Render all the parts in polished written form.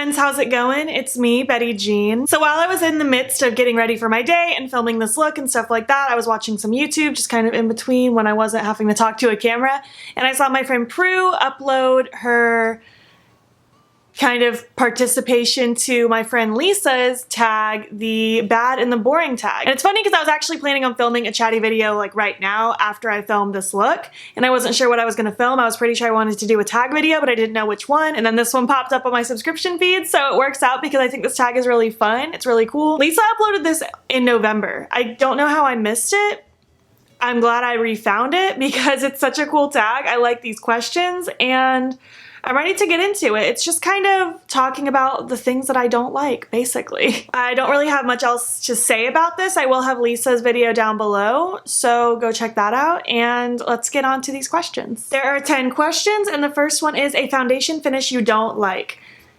friends, how's it going? It's me, Betty Jean. So while I was in the midst of getting ready for my day and filming this look and stuff like that, I was watching some YouTube just kind of in between when I wasn't having to talk to a camera, and I saw my friend Prue upload her kind of participation to my friend Lisa's tag, the bad and the boring tag. And it's funny because I was actually planning on filming a chatty video like right now after I filmed this look, and I wasn't sure what I was going to film. I was pretty sure I wanted to do a tag video, but I didn't know which one, and then this one popped up on my subscription feed, so it works out because I think this tag is really fun. It's really cool. Lisa uploaded this in November. I don't know how I missed it. I'm glad I refound it because it's such a cool tag. I like these questions and I'm ready to get into it. It's just kind of talking about the things that I don't like, basically. I don't really have much else to say about this. I will have Lisa's video down below, so go check that out, and let's get on to these questions. There are 10 questions, and the first one is a foundation finish you don't like.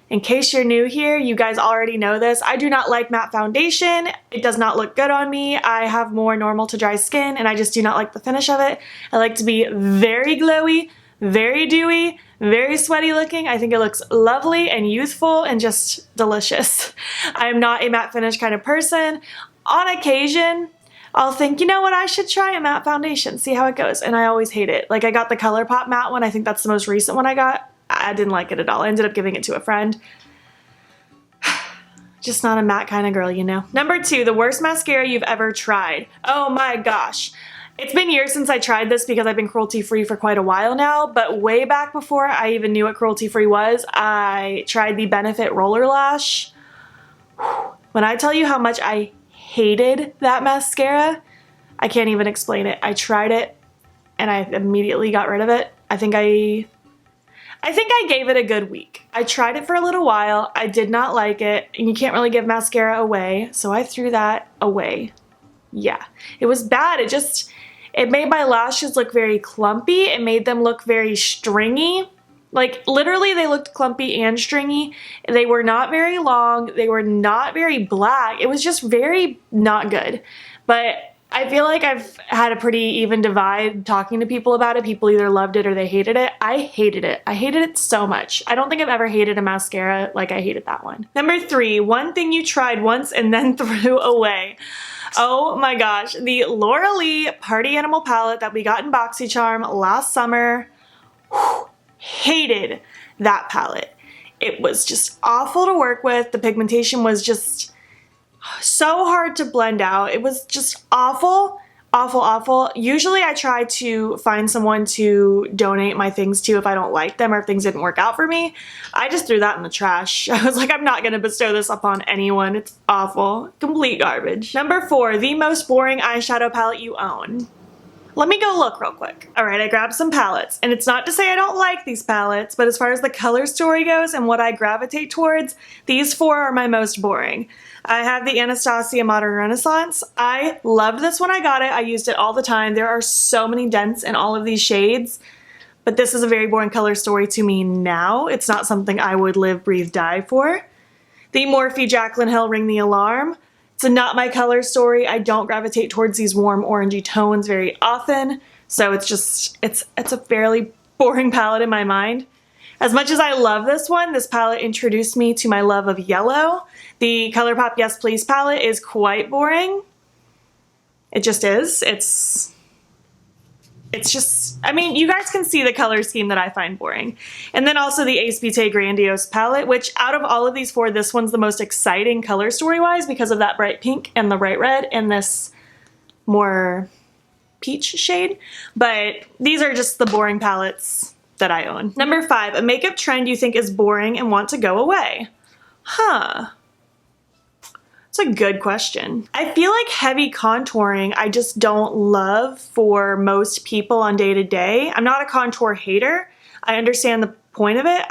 In case you're new here, you guys already know this. I do not like matte foundation. It does not look good on me. I have more normal to dry skin, and I just do not like the finish of it. I like to be very glowy, very dewy, very sweaty looking. I think it looks lovely and youthful and just delicious. I am not a matte finish kind of person. On occasion, I'll think, you know what, I should try a matte foundation, see how it goes, and I always hate it. Like, I got the ColourPop matte one. I think that's the most recent one I got. I didn't like it at all. I ended up giving it to a friend. Just not a matte kind of girl, you know. Number 2, the worst mascara you've ever tried. Oh my gosh. It's been years since I tried this because I've been cruelty-free for quite a while now, but way back before I even knew what cruelty-free was, I tried the Benefit Roller Lash. When I tell you how much I hated that mascara, I can't even explain it. I tried it and I immediately got rid of it. I think I gave it a good week. I tried it for a little while. I did not like it, and you can't really give mascara away, so I threw that away. Yeah, it was bad. It made my lashes look very clumpy. It made them look very stringy. Like, literally, they looked clumpy and stringy. They were not very long. They were not very black. It was just very not good. But I feel like I've had a pretty even divide talking to people about it. People either loved it or they hated it. I hated it. I hated it so much. I don't think I've ever hated a mascara like I hated that one. Number 3, one thing you tried once and then threw away. Oh my gosh, the Laura Lee Party Animal palette that we got in BoxyCharm last summer. Whew, hated that palette. It was just awful to work with. The pigmentation was just so hard to blend out. It was just awful, awful, awful. Usually I try to find someone to donate my things to if I don't like them or if things didn't work out for me. I just threw that in the trash. I was like, I'm not gonna bestow this upon anyone. It's awful. Complete garbage. Number 4, the most boring eyeshadow palette you own. Let me go look real quick. All right, I grabbed some palettes, and it's not to say I don't like these palettes, but as far as the color story goes and what I gravitate towards, these 4 are my most boring. I have the Anastasia Modern Renaissance. I loved this when I got it. I used it all the time. There are so many dents in all of these shades, but this is a very boring color story to me now. It's not something I would live, breathe, die for. The Morphe Jaclyn Hill Ring the Alarm. It's not my color story. I don't gravitate towards these warm orangey tones very often, so it's a fairly boring palette in my mind. As much as I love this one, this palette introduced me to my love of yellow. The ColourPop Yes Please palette is quite boring. It just is. It's just, I mean, you guys can see the color scheme that I find boring. And then also the Ace Beauté Grandiose palette, which out of all of these 4, this one's the most exciting color story-wise because of that bright pink and the bright red and this more peach shade. But these are just the boring palettes that I own. Number 5, a makeup trend you think is boring and want to go away. Huh. It's a good question. I feel like heavy contouring I just don't love for most people on day to day. I'm not a contour hater. I understand the point of it.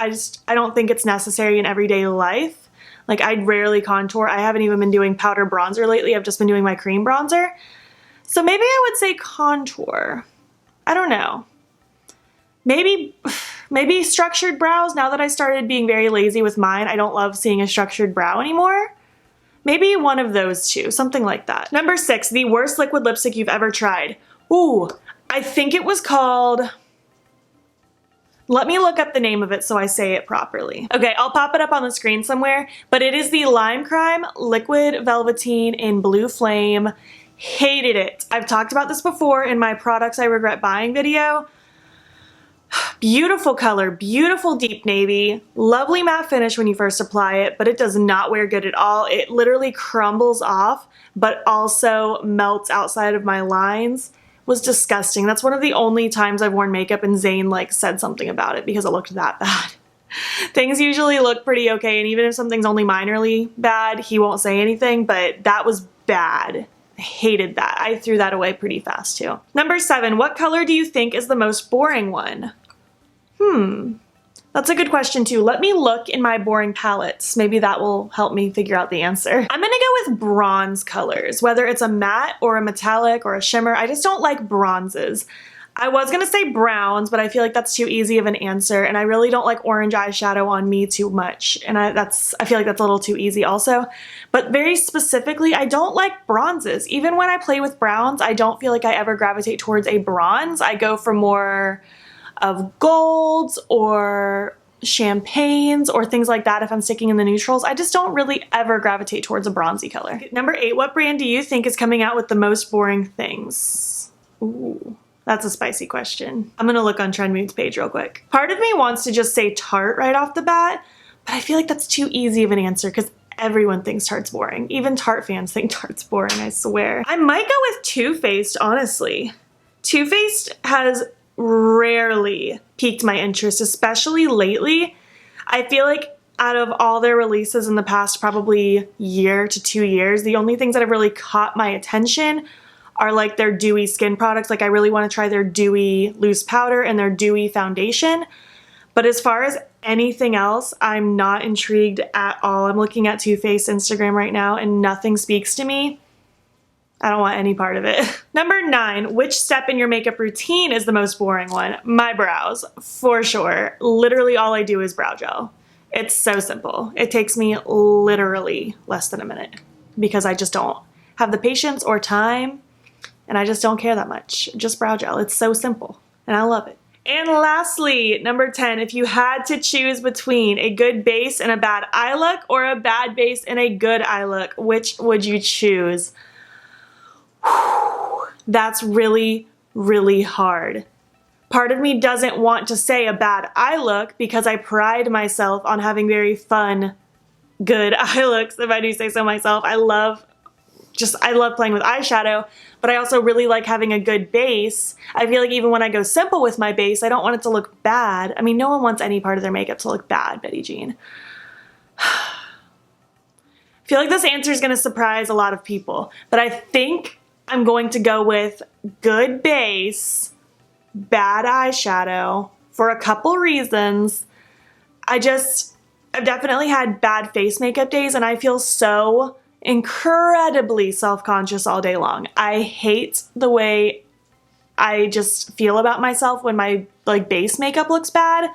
I don't think it's necessary in everyday life. Like, I rarely contour. I haven't even been doing powder bronzer lately. I've just been doing my cream bronzer. So maybe I would say contour. I don't know. Maybe structured brows. Now that I started being very lazy with mine, I don't love seeing a structured brow anymore. Maybe one of those two, something like that. Number 6, the worst liquid lipstick you've ever tried. Ooh, I think it was called Let me look up the name of it so I say it properly. Okay, I'll pop it up on the screen somewhere, but it is the Lime Crime Liquid Velveteen in Blue Flame. Hated it. I've talked about this before in my products I regret buying video. Beautiful color, beautiful deep navy, lovely matte finish when you first apply it, but it does not wear good at all. It literally crumbles off, but also melts outside of my lines. Was disgusting. That's one of the only times I've worn makeup and Zane like said something about it because it looked that bad. Things usually look pretty okay, and even if something's only minorly bad, he won't say anything, but that was bad. I hated that. I threw that away pretty fast too. Number 7, what color do you think is the most boring one? That's a good question too. Let me look in my boring palettes. Maybe that will help me figure out the answer. I'm gonna go with bronze colors, whether it's a matte or a metallic or a shimmer. I just don't like bronzes. I was gonna say browns, but I feel like that's too easy of an answer, and I really don't like orange eyeshadow on me too much, and I feel like that's a little too easy also. But very specifically, I don't like bronzes. Even when I play with browns, I don't feel like I ever gravitate towards a bronze. I go for more of golds or champagnes or things like that if I'm sticking in the neutrals. I just don't really ever gravitate towards a bronzy color. Number 8, what brand do you think is coming out with the most boring things? Ooh, that's a spicy question. I'm gonna look on Trend Mood's page real quick. Part of me wants to just say Tarte right off the bat, but I feel like that's too easy of an answer because everyone thinks Tarte's boring. Even Tarte fans think Tarte's boring, I swear. I might go with Too Faced, honestly. Too Faced has rarely piqued my interest, especially lately. I feel like out of all their releases in the past probably year to 2 years, the only things that have really caught my attention are like their dewy skin products. Like I really want to try their dewy loose powder and their dewy foundation. But as far as anything else, I'm not intrigued at all. I'm looking at Too Faced Instagram right now and nothing speaks to me. I don't want any part of it. Number 9, which step in your makeup routine is the most boring one? My brows, for sure. Literally all I do is brow gel. It's so simple. It takes me literally less than a minute because I just don't have the patience or time, and I just don't care that much. Just brow gel. It's so simple and I love it. And lastly, number 10, if you had to choose between a good base and a bad eye look or a bad base and a good eye look, which would you choose? That's really, really hard. Part of me doesn't want to say a bad eye look because I pride myself on having very fun, good eye looks, if I do say so myself. I love playing with eyeshadow, but I also really like having a good base. I feel like even when I go simple with my base, I don't want it to look bad. I mean, no one wants any part of their makeup to look bad, Betty Jean. I feel like this answer is going to surprise a lot of people, but I think I'm going to go with good base, bad eyeshadow for a couple reasons. I've definitely had bad face makeup days and I feel so incredibly self-conscious all day long. I hate the way I just feel about myself when my base makeup looks bad.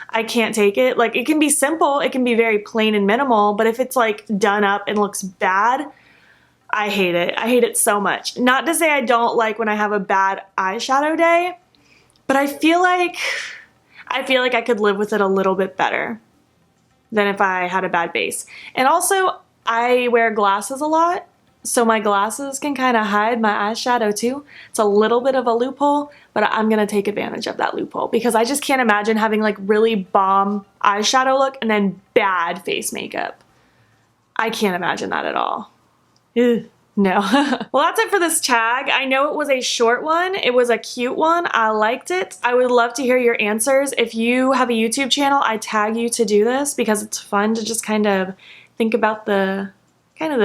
I can't take it. Like, it can be simple, it can be very plain and minimal, but if it's like done up and looks bad, I hate it. I hate it so much. Not to say I don't like when I have a bad eyeshadow day, but I feel like I could live with it a little bit better than if I had a bad base. And also, I wear glasses a lot, so my glasses can kind of hide my eyeshadow too. It's a little bit of a loophole, but I'm gonna take advantage of that loophole because I just can't imagine having like really bomb eyeshadow look and then bad face makeup. I can't imagine that at all. Ugh, no. Well, that's it for this tag. I know it was a short one. It was a cute one. I liked it. I would love to hear your answers. If you have a YouTube channel, I tag you to do this because it's fun to just kind of think about the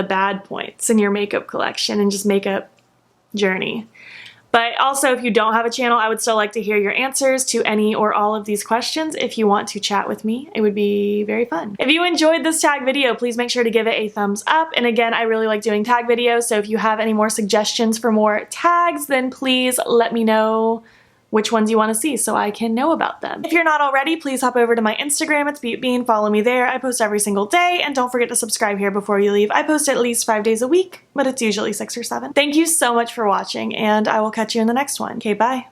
bad points in your makeup collection and just makeup journey. But also, if you don't have a channel, I would still like to hear your answers to any or all of these questions. If you want to chat with me, it would be very fun. If you enjoyed this tag video, please make sure to give it a thumbs up. And again, I really like doing tag videos, so if you have any more suggestions for more tags, then please let me know which ones you want to see so I can know about them. If you're not already, please hop over to my Instagram. It's beautbean. Follow me there. I post every single day, and don't forget to subscribe here before you leave. I post at least 5 days a week, but it's usually 6 or 7. Thank you so much for watching, and I will catch you in the next one. Okay, bye.